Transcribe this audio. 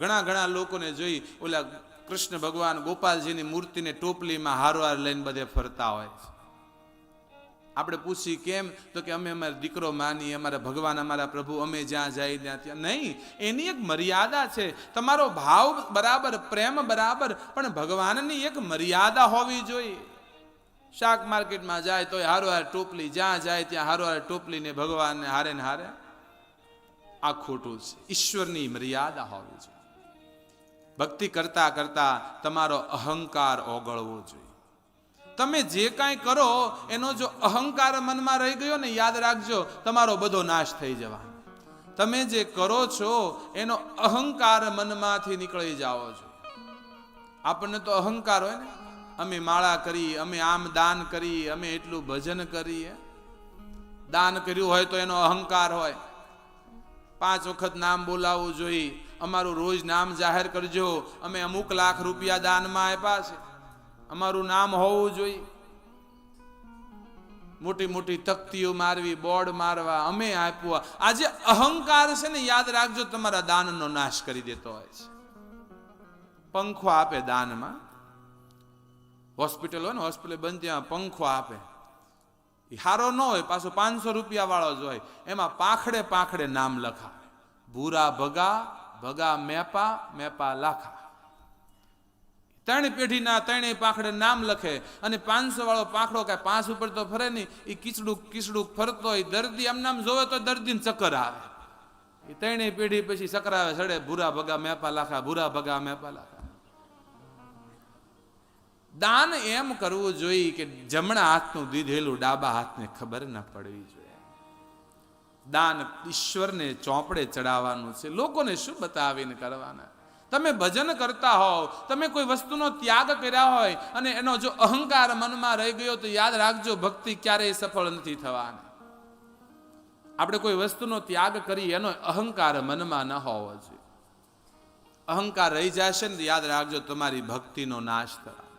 ઘણા ઘણા લોકોને જોઈ ઓલા કૃષ્ણ ભગવાન ગોપાલજીની મૂર્તિને ટોપલીમાં હારવાર લઈને બધે ફરતા હોય છે. આપણે પૂછી કેમ, તો કે અમે અમારો દીકરો માની, અમારા ભગવાન, અમારા પ્રભુ, અમે જ્યાં જાય ત્યાં. નહીં, એની એક મર્યાદા છે. તમારો ભાવ બરાબર, પ્રેમ બરાબર, પણ ભગવાનની એક મર્યાદા હોવી જોઈએ. શાક માર્કેટમાં જાય તો હારવાર ટોપલી, જ્યાં જાય ત્યાં હારવાર ટોપલી ને ભગવાનને હારે ને હારે, આ ખોટું છે. ઈશ્વરની મર્યાદા હોવી જોઈએ. ભક્તિ કરતા કરતા તમારો અહંકાર ઓગળવો જોઈએ. તમે જે કાંઈ કરો એનો જો અહંકાર મનમાં રહી ગયો ને, યાદ રાખજો તમારો બધો નાશ થઈ જવાનો. તમે જે કરો છો એનો અહંકાર મનમાંથી નીકળી જાઓ છો. આપણને તો અહંકાર હોય ને, અમે માળા કરી, અમે આમ દાન કરી, અમે એટલું ભજન કરીએ. દાન કર્યું હોય તો એનો અહંકાર હોય. 5 વખત નામ બોલાવવું જોઈએ, અમારું રોજ નામ જાહેર કરજો, અમે અમુક લાખ રૂપિયા દાનમાં આપ્યા છે, અમારું નામ હોવું જોઈએ. મોટી મોટી તકતીઓ મારવી, બોર્ડ મારવા, અમે આપ્યું. આજે અહંકાર છે ને, યાદ રાખજો તમારા દાનનો નાશ કરી દેતો હોય છે. પંખો આપે દાનમાં, હોસ્પિટલ હોય ને, હોસ્પિટલ બંધ, ત્યાં પંખો આપે. હારો ન હોય, પાછો 500 રૂપિયા વાળો જ હોય. એમાં પાંખડે પાંખડે નામ લખાવે, ભૂરા ભગા, ભગા મેપા, મેપા લાખા. 3 પેઢીના 3 પાંખડે નામ લખે. અને 500 વાળો પાંખડો કાંઈ 5 ઉપર તો ફરે નહીં, એ કીચડુક કીચડુક ફરતો હોય. દર્દી આમ નામ જોવે તો દર્દીને ચક્કર આવે. એ 3 પેઢી પછી ચક્કર આવે, સડે ભૂરા ભગા મેપા લાખા, ભૂરા ભગા મેપા લાખા. દાન એમ કરવું જોઈએ કે જમણા હાથનું દીધેલું ડાબા હાથને ખબર ન પડવી જોઈએ. દાન ઈશ્વરને ચોપડે ચડાવવાનું છે, લોકોને શું બતાવીને કરવાના. તમે ભજન કરતા હોવ, તમે કોઈ વસ્તુનો ત્યાગ કર્યા હોય અને એનો જો અહંકાર મનમાં રહી ગયો તો યાદ રાખજો ભક્તિ ક્યારેય સફળ નથી થવાની. આપણે કોઈ વસ્તુનો ત્યાગ કરી, એનો અહંકાર મનમાં ન હોવો જોઈએ. અહંકાર રહી જશે ને યાદ રાખજો તમારી ભક્તિનો નાશ થશે.